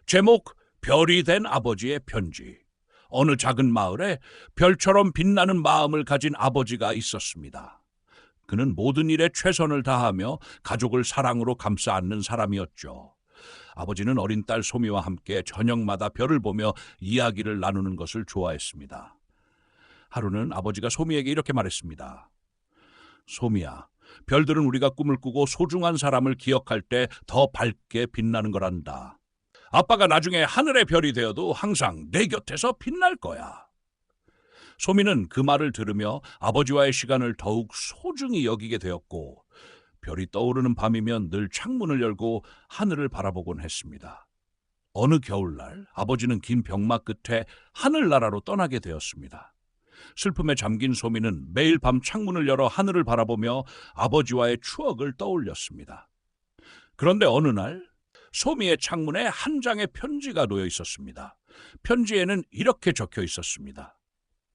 제목 별이 된 아버지의 편지. 어느 작은 마을에 별처럼 빛나는 마음을 가진 아버지가 있었습니다. 그는 모든 일에 최선을 다하며 가족을 사랑으로 감싸 안는 사람이었죠. 아버지는 어린 딸 소미와 함께 저녁마다 별을 보며 이야기를 나누는 것을 좋아했습니다. 하루는 아버지가 소미에게 이렇게 말했습니다. 소미야, 별들은 우리가 꿈을 꾸고 소중한 사람을 기억할 때 더 밝게 빛나는 거란다. 아빠가 나중에 하늘의 별이 되어도 항상 내 곁에서 빛날 거야. 소미는 그 말을 들으며 아버지와의 시간을 더욱 소중히 여기게 되었고, 별이 떠오르는 밤이면 늘 창문을 열고 하늘을 바라보곤 했습니다. 어느 겨울날 아버지는 긴 병마 끝에 하늘나라로 떠나게 되었습니다. 슬픔에 잠긴 소미는 매일 밤 창문을 열어 하늘을 바라보며 아버지와의 추억을 떠올렸습니다. 그런데 어느 날 소미의 창문에 한 장의 편지가 놓여 있었습니다. 편지에는 이렇게 적혀 있었습니다.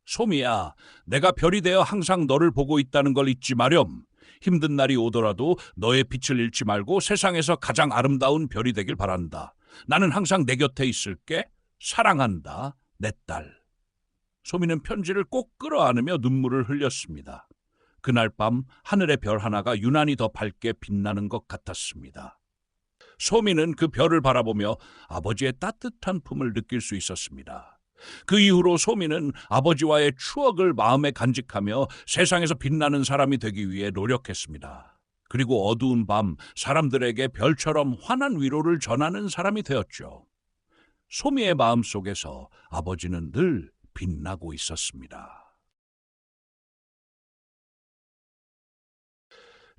소미야, 내가 별이 되어 항상 너를 보고 있다는 걸 잊지 마렴. 힘든 날이 오더라도 너의 빛을 잃지 말고 세상에서 가장 아름다운 별이 되길 바란다. 나는 항상 내 곁에 있을게. 사랑한다, 내 딸. 소미는 편지를 꼭 끌어안으며 눈물을 흘렸습니다. 그날 밤 하늘의 별 하나가 유난히 더 밝게 빛나는 것 같았습니다. 소미는 그 별을 바라보며 아버지의 따뜻한 품을 느낄 수 있었습니다. 그 이후로 소미는 아버지와의 추억을 마음에 간직하며 세상에서 빛나는 사람이 되기 위해 노력했습니다. 그리고 어두운 밤 사람들에게 별처럼 환한 위로를 전하는 사람이 되었죠. 소미의 마음속에서 아버지는 늘 빛나고 있었습니다.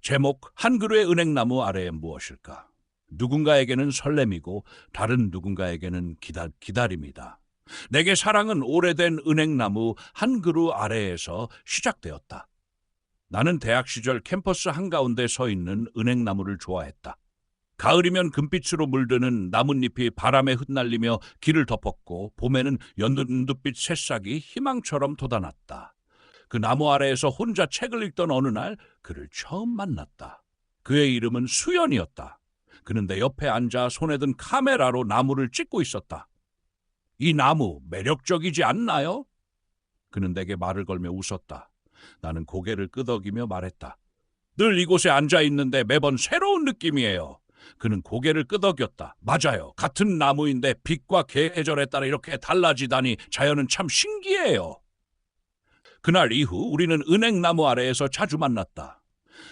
제목 한 그루의 은행나무 아래에 무엇일까? 누군가에게는 설렘이고 다른 누군가에게는 기다림이다. 내게 사랑은 오래된 은행나무 한 그루 아래에서 시작되었다. 나는 대학 시절 캠퍼스 한가운데 서 있는 은행나무를 좋아했다. 가을이면 금빛으로 물드는 나뭇잎이 바람에 흩날리며 길을 덮었고, 봄에는 연두빛 새싹이 희망처럼 돋아났다. 그 나무 아래에서 혼자 책을 읽던 어느 날 그를 처음 만났다. 그의 이름은 수연이었다. 그는 내 옆에 앉아 손에 든 카메라로 나무를 찍고 있었다. 이 나무 매력적이지 않나요? 그는 내게 말을 걸며 웃었다. 나는 고개를 끄덕이며 말했다. 늘 이곳에 앉아 있는데 매번 새로운 느낌이에요. 그는 고개를 끄덕였다. 맞아요. 같은 나무인데 빛과 계절에 따라 이렇게 달라지다니 자연은 참 신기해요. 그날 이후 우리는 은행나무 아래에서 자주 만났다.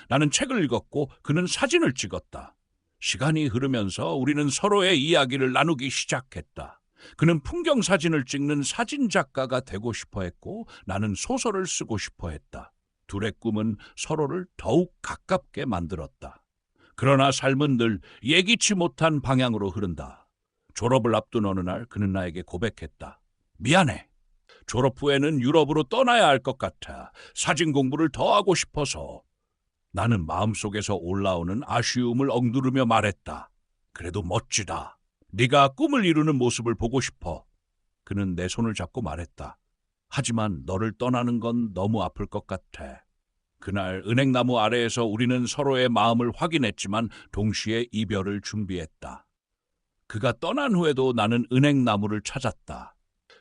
나는 책을 읽었고 그는 사진을 찍었다. 시간이 흐르면서 우리는 서로의 이야기를 나누기 시작했다. 그는 풍경 사진을 찍는 사진작가가 되고 싶어 했고 나는 소설을 쓰고 싶어 했다. 둘의 꿈은 서로를 더욱 가깝게 만들었다. 그러나 삶은 늘 예기치 못한 방향으로 흐른다. 졸업을 앞둔 어느 날 그는 나에게 고백했다. 미안해. 졸업 후에는 유럽으로 떠나야 할 것 같아. 사진 공부를 더 하고 싶어서. 나는 마음속에서 올라오는 아쉬움을 억누르며 말했다. 그래도 멋지다. 네가 꿈을 이루는 모습을 보고 싶어. 그는 내 손을 잡고 말했다. 하지만 너를 떠나는 건 너무 아플 것 같아. 그날 은행나무 아래에서 우리는 서로의 마음을 확인했지만 동시에 이별을 준비했다. 그가 떠난 후에도 나는 은행나무를 찾았다.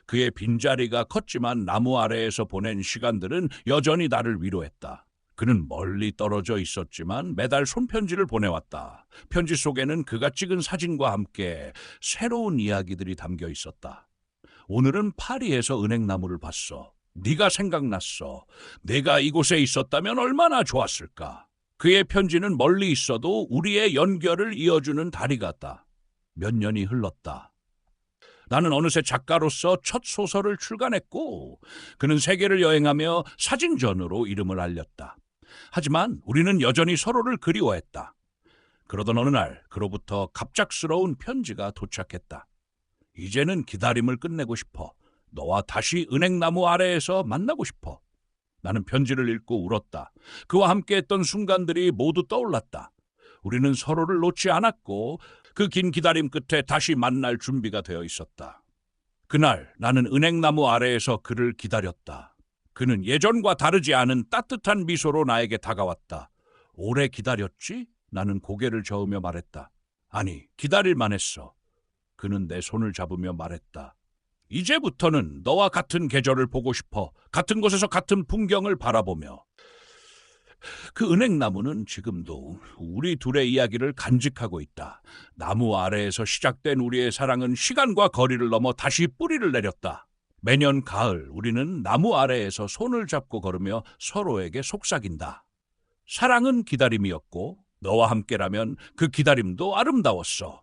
그의 빈자리가 컸지만 나무 아래에서 보낸 시간들은 여전히 나를 위로했다. 그는 멀리 떨어져 있었지만 매달 손편지를 보내왔다. 편지 속에는 그가 찍은 사진과 함께 새로운 이야기들이 담겨 있었다. 오늘은 파리에서 은행나무를 봤어. 네가 생각났어. 내가 이곳에 있었다면 얼마나 좋았을까. 그의 편지는 멀리 있어도 우리의 연결을 이어주는 다리 같다. 몇 년이 흘렀다. 나는 어느새 작가로서 첫 소설을 출간했고 그는 세계를 여행하며 사진전으로 이름을 알렸다. 하지만 우리는 여전히 서로를 그리워했다. 그러던 어느 날 그로부터 갑작스러운 편지가 도착했다. 이제는 기다림을 끝내고 싶어. 너와 다시 은행나무 아래에서 만나고 싶어. 나는 편지를 읽고 울었다. 그와 함께했던 순간들이 모두 떠올랐다. 우리는 서로를 놓지 않았고 그 긴 기다림 끝에 다시 만날 준비가 되어 있었다. 그날 나는 은행나무 아래에서 그를 기다렸다. 그는 예전과 다르지 않은 따뜻한 미소로 나에게 다가왔다. 오래 기다렸지? 나는 고개를 저으며 말했다. 아니, 기다릴만 했어. 그는 내 손을 잡으며 말했다. 이제부터는 너와 같은 계절을 보고 싶어. 같은 곳에서 같은 풍경을 바라보며. 그 은행나무는 지금도 우리 둘의 이야기를 간직하고 있다. 나무 아래에서 시작된 우리의 사랑은 시간과 거리를 넘어 다시 뿌리를 내렸다. 매년 가을 우리는 나무 아래에서 손을 잡고 걸으며 서로에게 속삭인다. 사랑은 기다림이었고 너와 함께라면 그 기다림도 아름다웠어.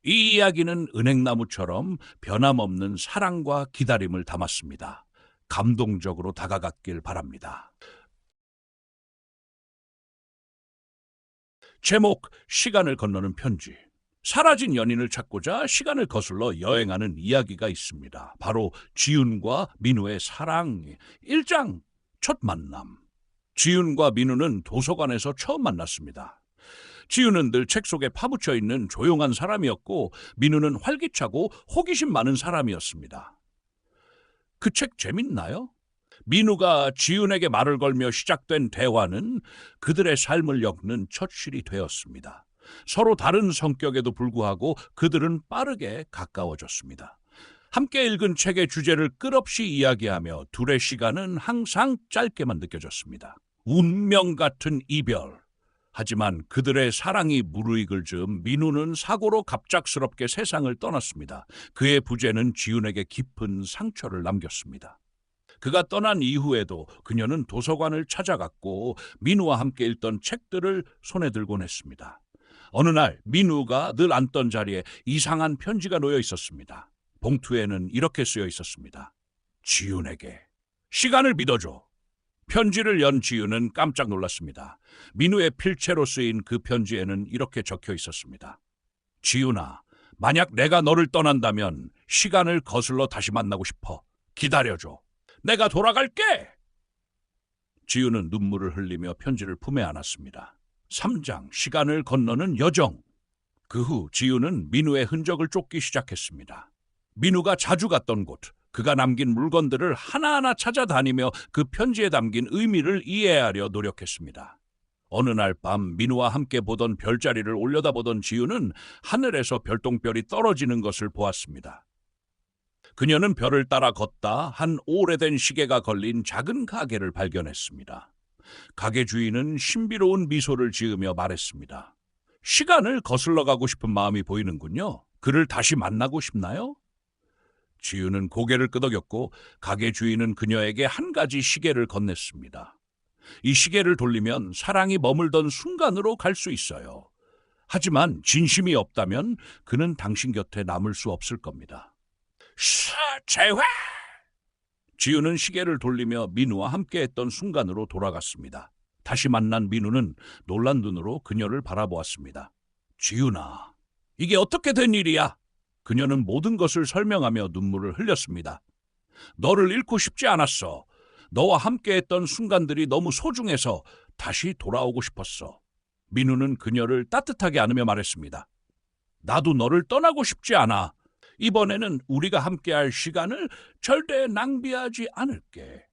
이 이야기는 은행나무처럼 변함없는 사랑과 기다림을 담았습니다. 감동적으로 다가갔길 바랍니다. 제목, 시간을 건너는 편지. 사라진 연인을 찾고자 시간을 거슬러 여행하는 이야기가 있습니다. 바로 지윤과 민우의 사랑 1장 첫 만남. 지윤과 민우는 도서관에서 처음 만났습니다. 지윤은 늘 책 속에 파묻혀 있는 조용한 사람이었고 민우는 활기차고 호기심 많은 사람이었습니다. 그 책 재밌나요? 민우가 지윤에게 말을 걸며 시작된 대화는 그들의 삶을 엮는 첫 실이 되었습니다. 서로 다른 성격에도 불구하고 그들은 빠르게 가까워졌습니다. 함께 읽은 책의 주제를 끝없이 이야기하며 둘의 시간은 항상 짧게만 느껴졌습니다. 운명 같은 이별. 하지만 그들의 사랑이 무르익을 즈음 민우는 사고로 갑작스럽게 세상을 떠났습니다. 그의 부재는 지윤에게 깊은 상처를 남겼습니다. 그가 떠난 이후에도 그녀는 도서관을 찾아갔고 민우와 함께 읽던 책들을 손에 들곤 했습니다. 어느 날 민우가 늘 앉던 자리에 이상한 편지가 놓여 있었습니다. 봉투에는 이렇게 쓰여 있었습니다. 지윤에게 시간을 믿어줘. 편지를 연 지윤은 깜짝 놀랐습니다. 민우의 필체로 쓰인 그 편지에는 이렇게 적혀 있었습니다. 지윤아, 만약 내가 너를 떠난다면 시간을 거슬러 다시 만나고 싶어. 기다려줘. 내가 돌아갈게! 지윤은 눈물을 흘리며 편지를 품에 안았습니다. 3장, 시간을 건너는 여정. 그 후 지윤은 민우의 흔적을 쫓기 시작했습니다. 민우가 자주 갔던 곳, 그가 남긴 물건들을 하나하나 찾아다니며 그 편지에 담긴 의미를 이해하려 노력했습니다. 어느 날 밤 민우와 함께 보던 별자리를 올려다보던 지윤은 하늘에서 별똥별이 떨어지는 것을 보았습니다. 그녀는 별을 따라 걷다 한 오래된 시계가 걸린 작은 가게를 발견했습니다. 가게 주인은 신비로운 미소를 지으며 말했습니다. 시간을 거슬러 가고 싶은 마음이 보이는군요. 그를 다시 만나고 싶나요? 지윤은 고개를 끄덕였고 가게 주인은 그녀에게 한 가지 시계를 건넸습니다. 이 시계를 돌리면 사랑이 머물던 순간으로 갈 수 있어요. 하지만 진심이 없다면 그는 당신 곁에 남을 수 없을 겁니다. 재회! 지윤은 시계를 돌리며 민우와 함께했던 순간으로 돌아갔습니다. 다시 만난 민우는 놀란 눈으로 그녀를 바라보았습니다. 지윤아, 이게 어떻게 된 일이야? 그녀는 모든 것을 설명하며 눈물을 흘렸습니다. 너를 잃고 싶지 않았어. 너와 함께했던 순간들이 너무 소중해서 다시 돌아오고 싶었어. 민우는 그녀를 따뜻하게 안으며 말했습니다. 나도 너를 떠나고 싶지 않아. 이번에는 우리가 함께할 시간을 절대 낭비하지 않을게.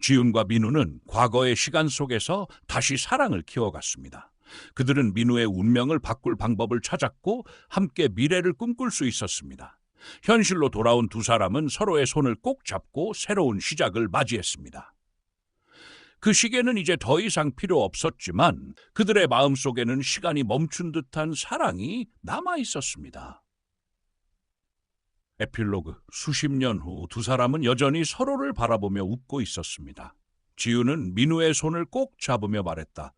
지윤과 민우는 과거의 시간 속에서 다시 사랑을 키워갔습니다. 그들은 민우의 운명을 바꿀 방법을 찾았고 함께 미래를 꿈꿀 수 있었습니다. 현실로 돌아온 두 사람은 서로의 손을 꼭 잡고 새로운 시작을 맞이했습니다. 그 시계는 이제 더 이상 필요 없었지만 그들의 마음속에는 시간이 멈춘 듯한 사랑이 남아 있었습니다. 에필로그. 수십 년 후 두 사람은 여전히 서로를 바라보며 웃고 있었습니다. 지윤은 민우의 손을 꼭 잡으며 말했다.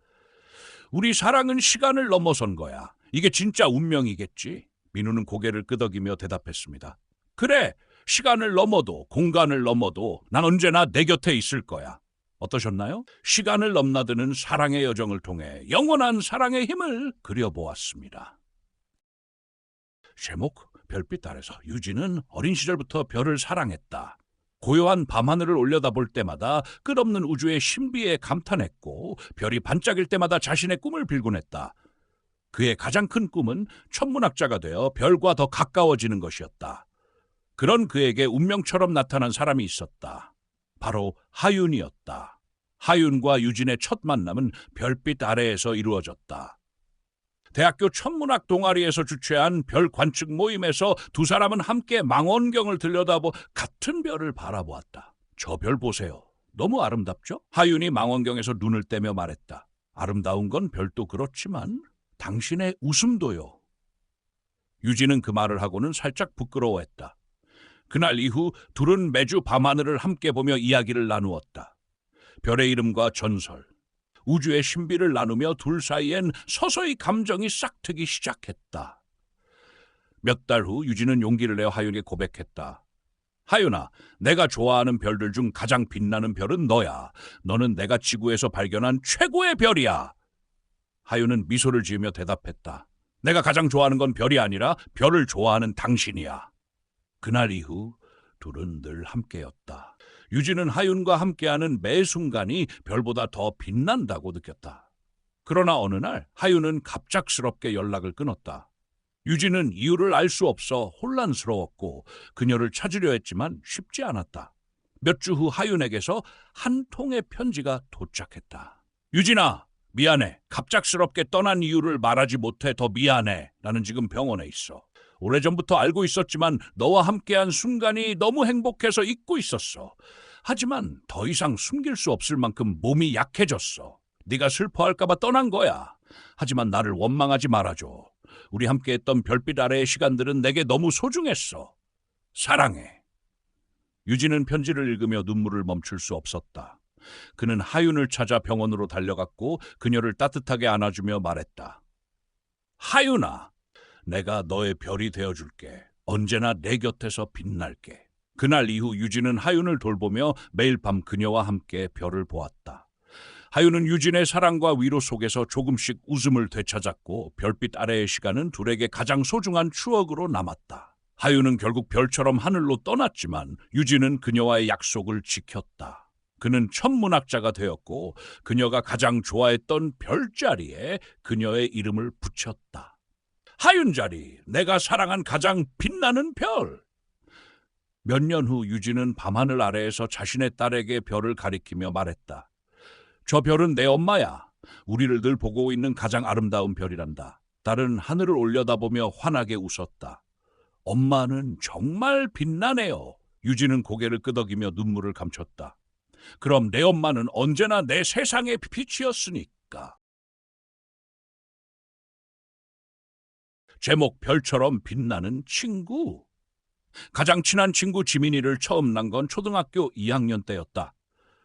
우리 사랑은 시간을 넘어선 거야. 이게 진짜 운명이겠지? 민우는 고개를 끄덕이며 대답했습니다. 그래, 시간을 넘어도 공간을 넘어도 난 언제나 내 곁에 있을 거야. 어떠셨나요? 시간을 넘나드는 사랑의 여정을 통해 영원한 사랑의 힘을 그려보았습니다. 제목, 별빛 아래서. 유진은 어린 시절부터 별을 사랑했다. 고요한 밤하늘을 올려다볼 때마다 끝없는 우주의 신비에 감탄했고 별이 반짝일 때마다 자신의 꿈을 빌곤 했다. 그의 가장 큰 꿈은 천문학자가 되어 별과 더 가까워지는 것이었다. 그런 그에게 운명처럼 나타난 사람이 있었다. 바로 하윤이었다. 하윤과 유진의 첫 만남은 별빛 아래에서 이루어졌다. 대학교 천문학 동아리에서 주최한 별 관측 모임에서 두 사람은 함께 망원경을 들여다보 같은 별을 바라보았다. 저 별 보세요. 너무 아름답죠? 하윤이 망원경에서 눈을 떼며 말했다. 아름다운 건 별도 그렇지만 당신의 웃음도요. 유진은 그 말을 하고는 살짝 부끄러워했다. 그날 이후 둘은 매주 밤하늘을 함께 보며 이야기를 나누었다. 별의 이름과 전설, 우주의 신비를 나누며 둘 사이엔 서서히 감정이 싹트기 시작했다. 몇 달 후 유진은 용기를 내어 하윤에게 고백했다. 하윤아, 내가 좋아하는 별들 중 가장 빛나는 별은 너야. 너는 내가 지구에서 발견한 최고의 별이야. 하윤은 미소를 지으며 대답했다. 내가 가장 좋아하는 건 별이 아니라 별을 좋아하는 당신이야. 그날 이후 둘은 늘 함께였다. 유진은 하윤과 함께하는 매 순간이 별보다 더 빛난다고 느꼈다. 그러나 어느 날 하윤은 갑작스럽게 연락을 끊었다. 유진은 이유를 알 수 없어 혼란스러웠고 그녀를 찾으려 했지만 쉽지 않았다. 몇 주 후 하윤에게서 한 통의 편지가 도착했다. 유진아, 미안해. 갑작스럽게 떠난 이유를 말하지 못해 더 미안해. 나는 지금 병원에 있어. 오래전부터 알고 있었지만 너와 함께한 순간이 너무 행복해서 잊고 있었어. 하지만 더 이상 숨길 수 없을 만큼 몸이 약해졌어. 네가 슬퍼할까 봐 떠난 거야. 하지만 나를 원망하지 말아줘. 우리 함께했던 별빛 아래의 시간들은 내게 너무 소중했어. 사랑해. 유진은 편지를 읽으며 눈물을 멈출 수 없었다. 그는 하윤을 찾아 병원으로 달려갔고 그녀를 따뜻하게 안아주며 말했다. 하윤아, 내가 너의 별이 되어줄게. 언제나 내 곁에서 빛날게. 그날 이후 유진은 하윤을 돌보며 매일 밤 그녀와 함께 별을 보았다. 하윤은 유진의 사랑과 위로 속에서 조금씩 웃음을 되찾았고 별빛 아래의 시간은 둘에게 가장 소중한 추억으로 남았다. 하윤은 결국 별처럼 하늘로 떠났지만 유진은 그녀와의 약속을 지켰다. 그는 천문학자가 되었고 그녀가 가장 좋아했던 별자리에 그녀의 이름을 붙였다. 하윤자리, 내가 사랑한 가장 빛나는 별. 몇 년 후 유진은 밤하늘 아래에서 자신의 딸에게 별을 가리키며 말했다. 저 별은 내 엄마야. 우리를 늘 보고 있는 가장 아름다운 별이란다. 딸은 하늘을 올려다보며 환하게 웃었다. 엄마는 정말 빛나네요. 유진은 고개를 끄덕이며 눈물을 감췄다. 그럼 내 엄마는 언제나 내 세상의 빛이었으니까. 제목 별처럼 빛나는 친구. 가장 친한 친구 지민이를 처음 난 건 초등학교 2학년 때였다.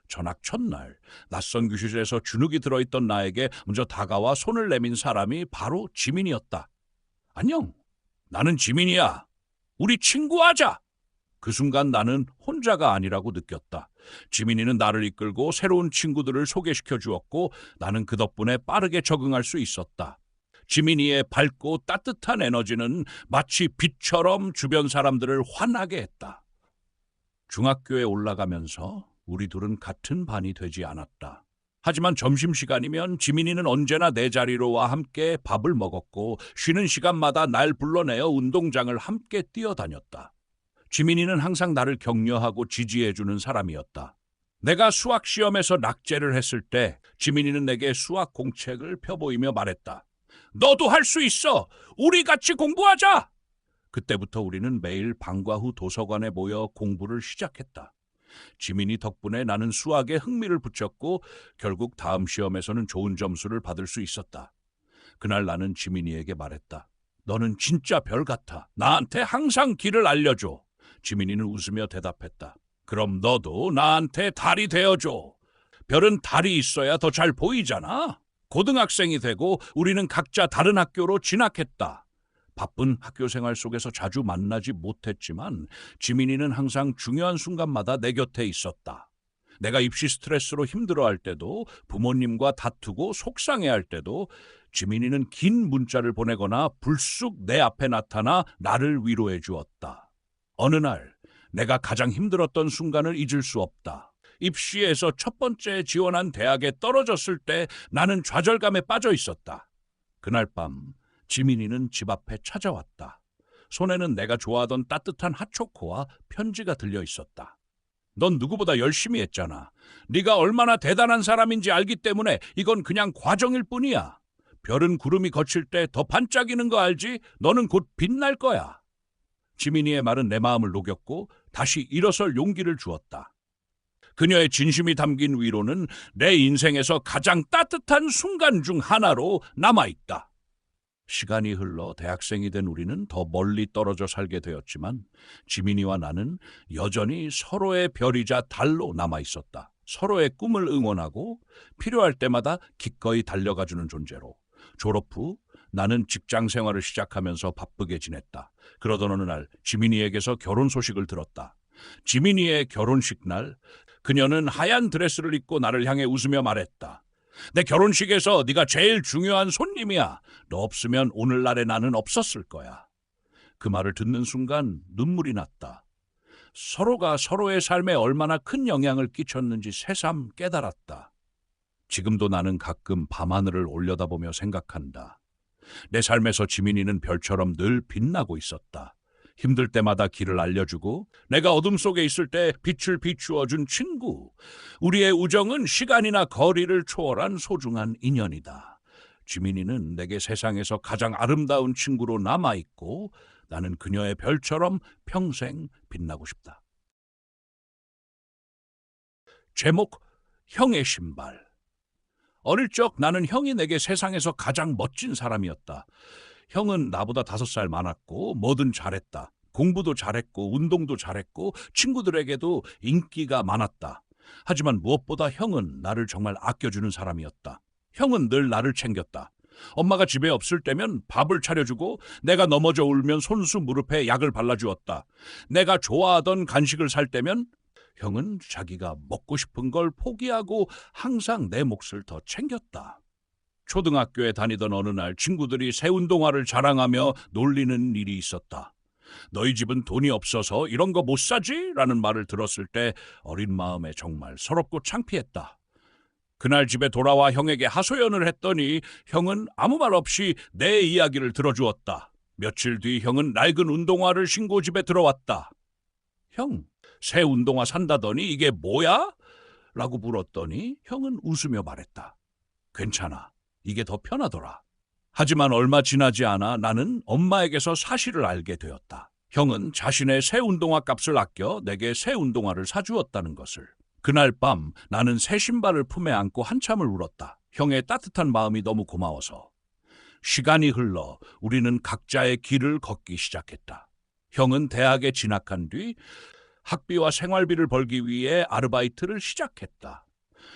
전학 첫날 낯선 교실에서 주눅이 들어있던 나에게 먼저 다가와 손을 내민 사람이 바로 지민이었다. 안녕, 나는 지민이야. 우리 친구하자. 그 순간 나는 혼자가 아니라고 느꼈다. 지민이는 나를 이끌고 새로운 친구들을 소개시켜 주었고 나는 그 덕분에 빠르게 적응할 수 있었다. 지민이의 밝고 따뜻한 에너지는 마치 빛처럼 주변 사람들을 환하게 했다. 중학교에 올라가면서 우리 둘은 같은 반이 되지 않았다. 하지만 점심시간이면 지민이는 언제나 내 자리로 와 함께 밥을 먹었고 쉬는 시간마다 날 불러내어 운동장을 함께 뛰어다녔다. 지민이는 항상 나를 격려하고 지지해주는 사람이었다. 내가 수학시험에서 낙제를 했을 때 지민이는 내게 수학 공책을 펴보이며 말했다. 너도 할 수 있어! 우리 같이 공부하자! 그때부터 우리는 매일 방과 후 도서관에 모여 공부를 시작했다. 지민이 덕분에 나는 수학에 흥미를 붙였고 결국 다음 시험에서는 좋은 점수를 받을 수 있었다. 그날 나는 지민이에게 말했다. 너는 진짜 별 같아. 나한테 항상 길을 알려줘. 지민이는 웃으며 대답했다. 그럼 너도 나한테 달이 되어줘. 별은 달이 있어야 더 잘 보이잖아. 고등학생이 되고 우리는 각자 다른 학교로 진학했다. 바쁜 학교 생활 속에서 자주 만나지 못했지만 지민이는 항상 중요한 순간마다 내 곁에 있었다. 내가 입시 스트레스로 힘들어할 때도 부모님과 다투고 속상해할 때도 지민이는 긴 문자를 보내거나 불쑥 내 앞에 나타나 나를 위로해 주었다. 어느 날 내가 가장 힘들었던 순간을 잊을 수 없다. 입시에서 첫 번째 지원한 대학에 떨어졌을 때 나는 좌절감에 빠져 있었다. 그날 밤 지민이는 집 앞에 찾아왔다. 손에는 내가 좋아하던 따뜻한 핫초코와 편지가 들려 있었다. 넌 누구보다 열심히 했잖아. 네가 얼마나 대단한 사람인지 알기 때문에 이건 그냥 과정일 뿐이야. 별은 구름이 거칠 때 더 반짝이는 거 알지? 너는 곧 빛날 거야. 지민이의 말은 내 마음을 녹였고 다시 일어설 용기를 주었다. 그녀의 진심이 담긴 위로는 내 인생에서 가장 따뜻한 순간 중 하나로 남아있다. 시간이 흘러 대학생이 된 우리는 더 멀리 떨어져 살게 되었지만 지민이와 나는 여전히 서로의 별이자 달로 남아있었다. 서로의 꿈을 응원하고 필요할 때마다 기꺼이 달려가주는 존재로. 졸업 후 나는 직장 생활을 시작하면서 바쁘게 지냈다. 그러던 어느 날 지민이에게서 결혼 소식을 들었다. 지민이의 결혼식 날 그녀는 하얀 드레스를 입고 나를 향해 웃으며 말했다. 내 결혼식에서 네가 제일 중요한 손님이야. 너 없으면 오늘날의 나는 없었을 거야. 그 말을 듣는 순간 눈물이 났다. 서로가 서로의 삶에 얼마나 큰 영향을 끼쳤는지 새삼 깨달았다. 지금도 나는 가끔 밤하늘을 올려다보며 생각한다. 내 삶에서 지민이는 별처럼 늘 빛나고 있었다. 힘들 때마다 길을 알려주고 내가 어둠 속에 있을 때 빛을 비추어준 친구. 우리의 우정은 시간이나 거리를 초월한 소중한 인연이다. 지민이는 내게 세상에서 가장 아름다운 친구로 남아있고 나는 그녀의 별처럼 평생 빛나고 싶다. 제목, 형의 신발. 어릴 적 나는 형이 내게 세상에서 가장 멋진 사람이었다. 형은 나보다 5살 많았고 뭐든 잘했다. 공부도 잘했고 운동도 잘했고 친구들에게도 인기가 많았다. 하지만 무엇보다 형은 나를 정말 아껴주는 사람이었다. 형은 늘 나를 챙겼다. 엄마가 집에 없을 때면 밥을 차려주고 내가 넘어져 울면 손수 무릎에 약을 발라주었다. 내가 좋아하던 간식을 살 때면 형은 자기가 먹고 싶은 걸 포기하고 항상 내 몫을 더 챙겼다. 초등학교에 다니던 어느 날 친구들이 새 운동화를 자랑하며 놀리는 일이 있었다. 너희 집은 돈이 없어서 이런 거 못 사지? 라는 말을 들었을 때 어린 마음에 정말 서럽고 창피했다. 그날 집에 돌아와 형에게 하소연을 했더니 형은 아무 말 없이 내 이야기를 들어주었다. 며칠 뒤 형은 낡은 운동화를 신고 집에 들어왔다. 형, 새 운동화 산다더니 이게 뭐야? 라고 물었더니 형은 웃으며 말했다. 괜찮아. 이게 더 편하더라. 하지만 얼마 지나지 않아 나는 엄마에게서 사실을 알게 되었다. 형은 자신의 새 운동화 값을 아껴 내게 새 운동화를 사주었다는 것을. 그날 밤 나는 새 신발을 품에 안고 한참을 울었다. 형의 따뜻한 마음이 너무 고마워서. 시간이 흘러 우리는 각자의 길을 걷기 시작했다. 형은 대학에 진학한 뒤 학비와 생활비를 벌기 위해 아르바이트를 시작했다.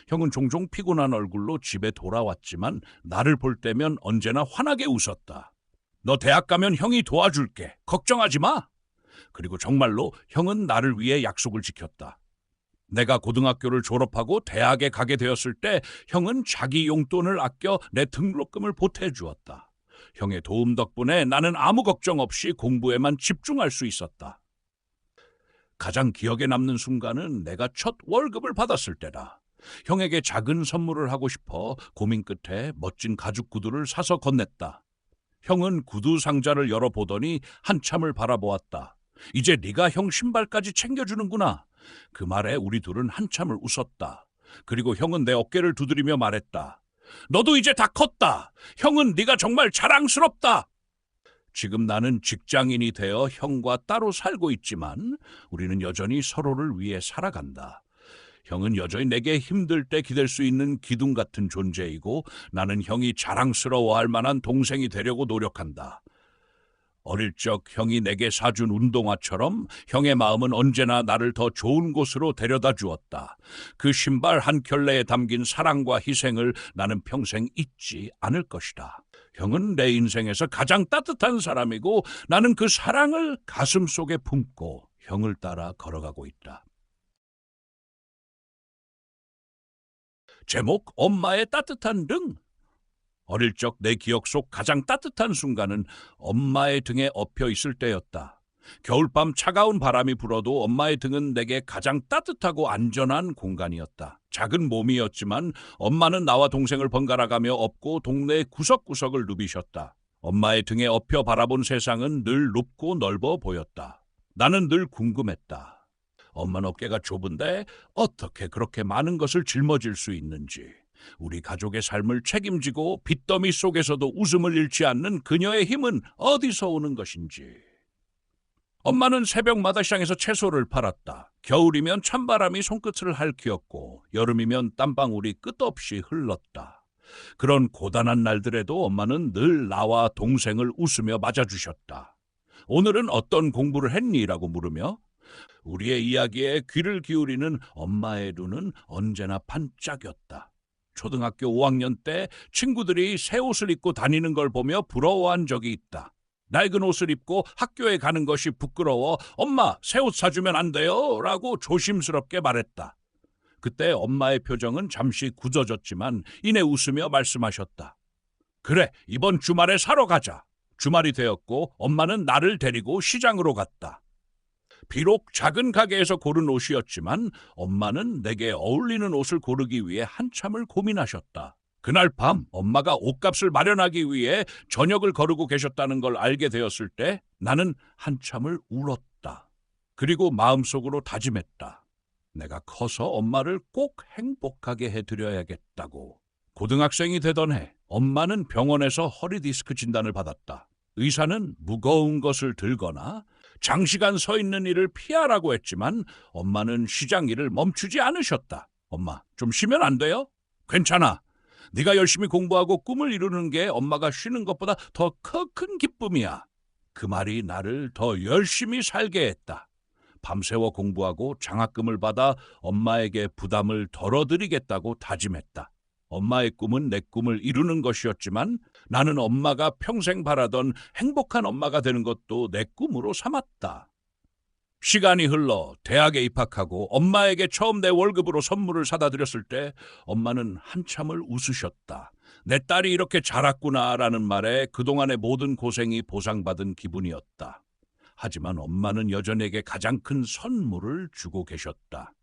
형은 종종 피곤한 얼굴로 집에 돌아왔지만 나를 볼 때면 언제나 환하게 웃었다. 너 대학 가면 형이 도와줄게. 걱정하지 마. 그리고 정말로 형은 나를 위해 약속을 지켰다. 내가 고등학교를 졸업하고 대학에 가게 되었을 때 형은 자기 용돈을 아껴 내 등록금을 보태주었다. 형의 도움 덕분에 나는 아무 걱정 없이 공부에만 집중할 수 있었다. 가장 기억에 남는 순간은 내가 첫 월급을 받았을 때다. 형에게 작은 선물을 하고 싶어 고민 끝에 멋진 가죽 구두를 사서 건넸다. 형은 구두 상자를 열어보더니 한참을 바라보았다. 이제 네가 형 신발까지 챙겨주는구나. 그 말에 우리 둘은 한참을 웃었다. 그리고 형은 내 어깨를 두드리며 말했다. 너도 이제 다 컸다. 형은 네가 정말 자랑스럽다. 지금 나는 직장인이 되어 형과 따로 살고 있지만 우리는 여전히 서로를 위해 살아간다. 형은 여전히 내게 힘들 때 기댈 수 있는 기둥 같은 존재이고 나는 형이 자랑스러워할 만한 동생이 되려고 노력한다. 어릴 적 형이 내게 사준 운동화처럼 형의 마음은 언제나 나를 더 좋은 곳으로 데려다 주었다. 그 신발 한 켤레에 담긴 사랑과 희생을 나는 평생 잊지 않을 것이다. 형은 내 인생에서 가장 따뜻한 사람이고 나는 그 사랑을 가슴속에 품고 형을 따라 걸어가고 있다. 제목, 엄마의 따뜻한 등. 어릴 적 내 기억 속 가장 따뜻한 순간은 엄마의 등에 엎여 있을 때였다. 겨울밤 차가운 바람이 불어도 엄마의 등은 내게 가장 따뜻하고 안전한 공간이었다. 작은 몸이었지만 엄마는 나와 동생을 번갈아가며 업고 동네 구석구석을 누비셨다. 엄마의 등에 엎여 바라본 세상은 늘 높고 넓어 보였다. 나는 늘 궁금했다. 엄마는 어깨가 좁은데 어떻게 그렇게 많은 것을 짊어질 수 있는지. 우리 가족의 삶을 책임지고 빚더미 속에서도 웃음을 잃지 않는 그녀의 힘은 어디서 오는 것인지. 엄마는 새벽마다 시장에서 채소를 팔았다. 겨울이면 찬바람이 손끝을 핥히었고 여름이면 땀방울이 끝없이 흘렀다. 그런 고단한 날들에도 엄마는 늘 나와 동생을 웃으며 맞아주셨다. 오늘은 어떤 공부를 했니? 라고 물으며 우리의 이야기에 귀를 기울이는 엄마의 눈은 언제나 반짝였다. 초등학교 5학년 때 친구들이 새 옷을 입고 다니는 걸 보며 부러워한 적이 있다. 낡은 옷을 입고 학교에 가는 것이 부끄러워 엄마, 새 옷 사주면 안 돼요? 라고 조심스럽게 말했다. 그때 엄마의 표정은 잠시 굳어졌지만 이내 웃으며 말씀하셨다. 그래, 이번 주말에 사러 가자. 주말이 되었고 엄마는 나를 데리고 시장으로 갔다. 비록 작은 가게에서 고른 옷이었지만 엄마는 내게 어울리는 옷을 고르기 위해 한참을 고민하셨다. 그날 밤 엄마가 옷값을 마련하기 위해 저녁을 거르고 계셨다는 걸 알게 되었을 때 나는 한참을 울었다. 그리고 마음속으로 다짐했다. 내가 커서 엄마를 꼭 행복하게 해드려야겠다고. 고등학생이 되던 해 엄마는 병원에서 허리 디스크 진단을 받았다. 의사는 무거운 것을 들거나 장시간 서 있는 일을 피하라고 했지만 엄마는 시장 일을 멈추지 않으셨다. 엄마, 좀 쉬면 안 돼요? 괜찮아. 네가 열심히 공부하고 꿈을 이루는 게 엄마가 쉬는 것보다 더 큰 기쁨이야. 그 말이 나를 더 열심히 살게 했다. 밤새워 공부하고 장학금을 받아 엄마에게 부담을 덜어드리겠다고 다짐했다. 엄마의 꿈은 내 꿈을 이루는 것이었지만 나는 엄마가 평생 바라던 행복한 엄마가 되는 것도 내 꿈으로 삼았다. 시간이 흘러 대학에 입학하고 엄마에게 처음 내 월급으로 선물을 사다 드렸을 때 엄마는 한참을 웃으셨다. 내 딸이 이렇게 자랐구나라는 말에 그동안의 모든 고생이 보상받은 기분이었다. 하지만 엄마는 여전히 내게 가장 큰 선물을 주고 계셨다.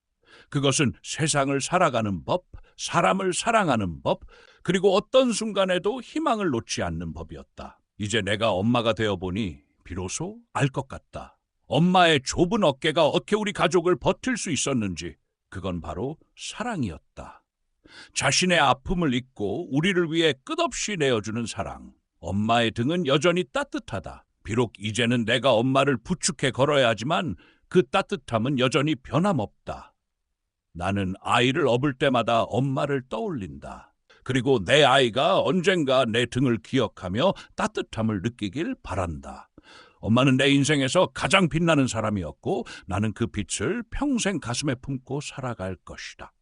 그것은 세상을 살아가는 법, 사람을 사랑하는 법, 그리고 어떤 순간에도 희망을 놓지 않는 법이었다. 이제 내가 엄마가 되어보니 비로소 알 것 같다. 엄마의 좁은 어깨가 어떻게 우리 가족을 버틸 수 있었는지, 그건 바로 사랑이었다. 자신의 아픔을 잊고 우리를 위해 끝없이 내어주는 사랑. 엄마의 등은 여전히 따뜻하다. 비록 이제는 내가 엄마를 부축해 걸어야 하지만 그 따뜻함은 여전히 변함없다. 나는 아이를 업을 때마다 엄마를 떠올린다. 그리고 내 아이가 언젠가 내 등을 기억하며 따뜻함을 느끼길 바란다. 엄마는 내 인생에서 가장 빛나는 사람이었고 나는 그 빛을 평생 가슴에 품고 살아갈 것이다.